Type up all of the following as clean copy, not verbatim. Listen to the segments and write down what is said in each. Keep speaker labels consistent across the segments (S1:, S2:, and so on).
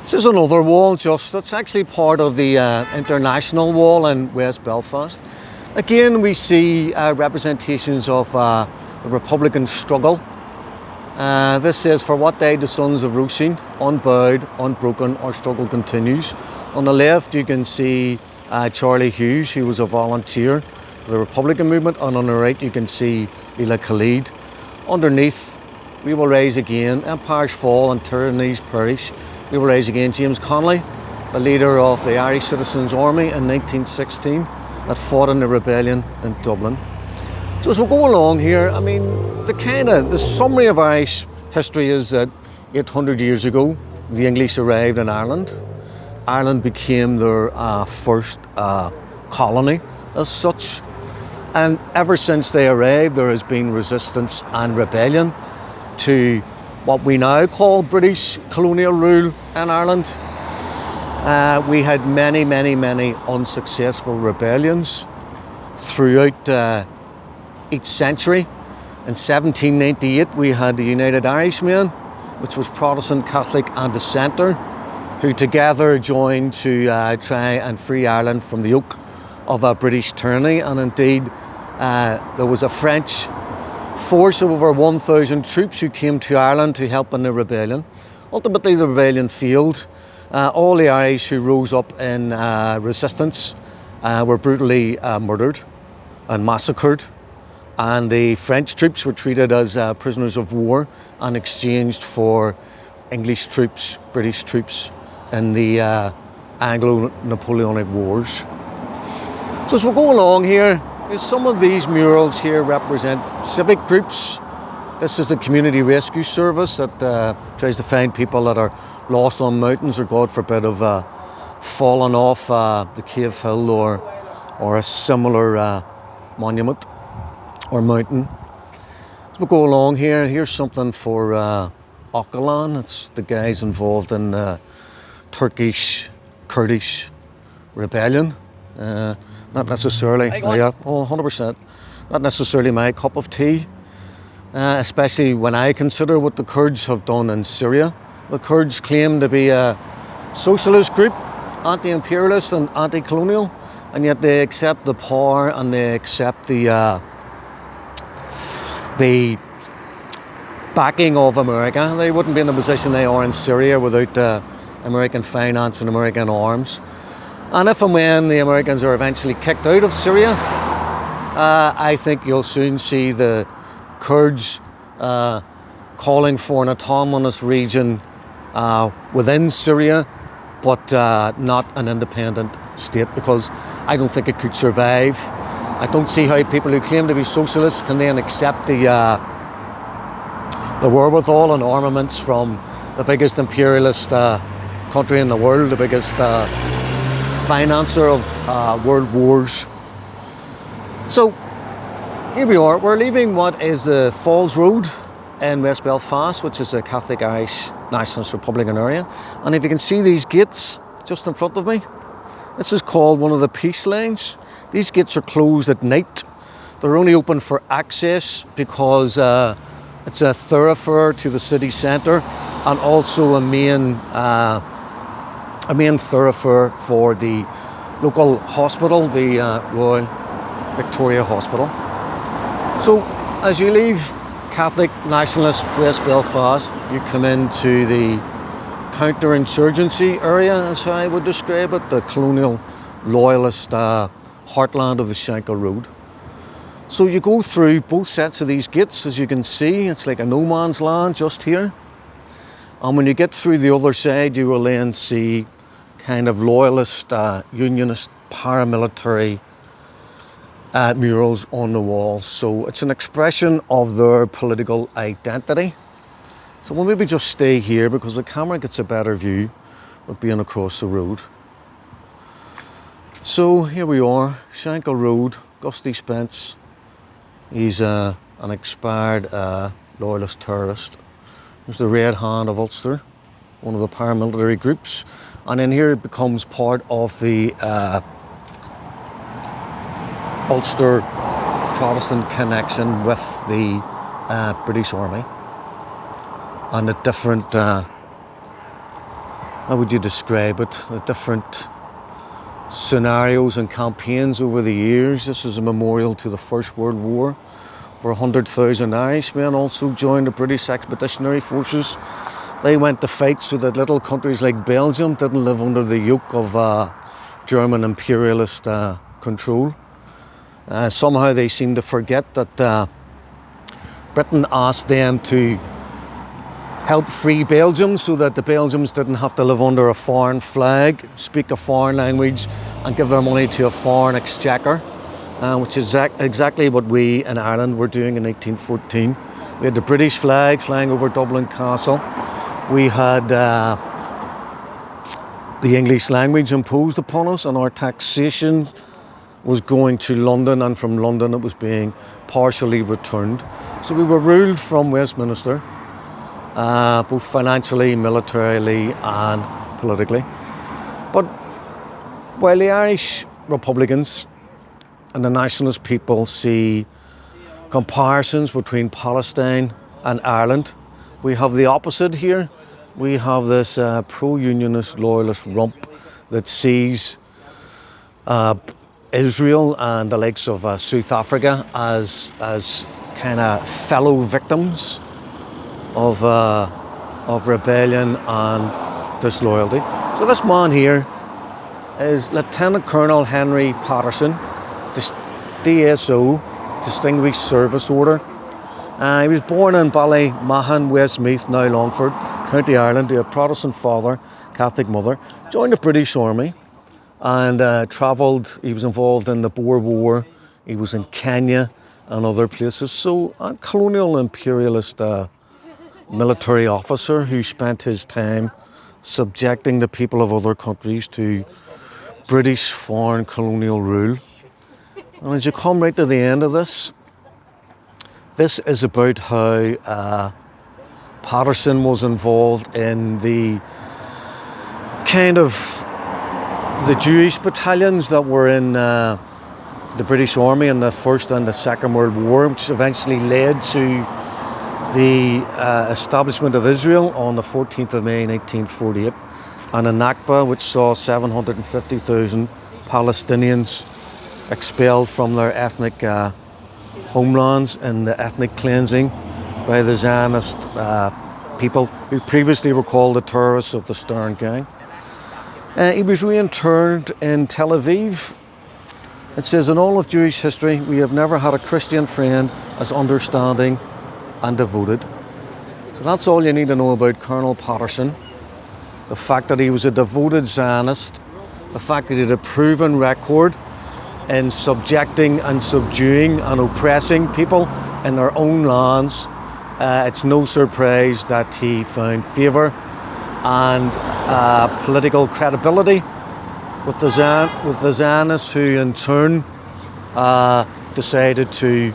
S1: This is another wall, it's actually part of the international wall in West Belfast. Again, we see representations of the Republican struggle. This says, "For what day the sons of Roisin, unbowed, unbroken, our struggle continues." On the left, you can see Charlie Hughes, who was a volunteer for the Republican movement, and on the right, you can see Ela Khalid. Underneath, "We will rise again, empires fall and tyrannies perish. We will rise again." James Connolly, the leader of the Irish Citizens Army in 1916, that fought in the rebellion in Dublin. So as we go along here, I mean, the summary of Irish history is that 800 years ago, the English arrived in Ireland. Ireland became their first colony as such. And ever since they arrived, there has been resistance and rebellion to what we now call British colonial rule in Ireland. We had many unsuccessful rebellions throughout each century. In 1798, we had the United Irishmen, which was Protestant, Catholic and dissenter, who together joined to try and free Ireland from the yoke of a British tyranny. And indeed, there was a French force of over 1,000 troops who came to Ireland to help in the rebellion. Ultimately, the rebellion failed. All the Irish who rose up in resistance were brutally murdered and massacred, and the French troops were treated as prisoners of war and exchanged for English troops, British troops in the Anglo-Napoleonic Wars. So as we go along here, some of these murals here represent civic groups. This is the Community Rescue Service that tries to find people that are lost on mountains or, God forbid, have fallen off the Cave Hill or a similar monument or mountain. As we go along here, here's something for Öcalan. It's the guys involved in the Turkish-Kurdish rebellion. Not necessarily, 100%. Not necessarily my cup of tea, especially when I consider what the Kurds have done in Syria. The Kurds claim to be a socialist group, anti-imperialist and anti-colonial, and yet they accept the power and they accept the backing of America. They wouldn't be in the position they are in Syria without American finance and American arms. And if and when the Americans are eventually kicked out of Syria, I think you'll soon see the Kurds calling for an autonomous region within Syria, but not an independent state, because I don't think it could survive. I don't see how people who claim to be socialists can then accept the wherewithal and armaments from the biggest imperialist country in the world, the biggest financer of world wars. So here we are, we're leaving what is the Falls Road in West Belfast, which is a Catholic Irish Nationalist Republican area. And if you can see these gates just in front of me, this is called one of the peace lanes. These gates are closed at night. They're only open for access because it's a thoroughfare to the city centre and also a main thoroughfare for the local hospital, the Royal Victoria Hospital. So as you leave Catholic Nationalist West Belfast, you come into the counter-insurgency area, as I would describe it, the colonial loyalist heartland of the Shankill Road. So you go through both sets of these gates. As you can see, it's like a no man's land just here. And when you get through the other side, you will then see kind of loyalist, unionist, paramilitary murals on the walls. So it's an expression of their political identity. So we'll maybe just stay here because the camera gets a better view of being across the road. So here we are, Shankill Road, Gusty Spence. He's an expired loyalist terrorist. There's the Red Hand of Ulster, one of the paramilitary groups. And then here it becomes part of the Ulster Protestant connection with the British Army and the different how would you describe it? The different scenarios and campaigns over the years. This is a memorial to the First World War, where 100,000 Irishmen also joined the British Expeditionary Forces. They went to fight so that little countries like Belgium didn't live under the yoke of German imperialist control. Somehow they seem to forget that Britain asked them to help free Belgium so that the Belgians didn't have to live under a foreign flag, speak a foreign language, and give their money to a foreign exchequer, which is exactly what we in Ireland were doing in 1814. We had the British flag flying over Dublin Castle. We had the English language imposed upon us, and our taxation was going to London, and from London it was being partially returned. So we were ruled from Westminster, both financially, militarily and politically. But while the Irish Republicans and the nationalist people see comparisons between Palestine and Ireland, we have the opposite here. We have this pro-unionist, loyalist rump that sees Israel and the likes of South Africa as kind of fellow victims of rebellion and disloyalty. So this man here is Lieutenant Colonel Henry Patterson, DSO, Distinguished Service Order. He was born in Ballymahon, Westmeath, now Longford, County Ireland, to a Protestant father, Catholic mother. Joined the British Army and travelled. He was involved in the Boer War. He was in Kenya and other places. So a colonial imperialist military officer who spent his time subjecting the people of other countries to British foreign colonial rule. And as you come right to the end of this is about how Patterson was involved in the kind of the Jewish battalions that were in the British Army in the First and the Second World War, which eventually led to the establishment of Israel on the 14th of May 1948, and a Nakba which saw 750,000 Palestinians expelled from their ethnic homelands in the ethnic cleansing by the Zionist people who previously were called the terrorists of the Stern Gang. He was reinterred in Tel Aviv. It says, in all of Jewish history, we have never had a Christian friend as understanding and devoted. So that's all you need to know about Colonel Patterson. The fact that he was a devoted Zionist, the fact that he had a proven record in subjecting and subduing and oppressing people in their own lands. It's no surprise that he found favour and political credibility with the Zionists, who in turn decided to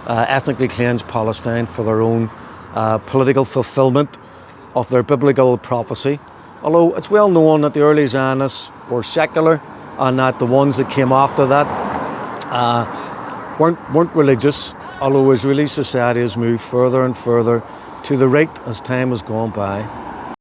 S1: ethnically cleanse Palestine for their own political fulfilment of their biblical prophecy. Although it's well known that the early Zionists were secular, and that the ones that came after that weren't religious, although Israeli society has moved further and further to the right as time has gone by.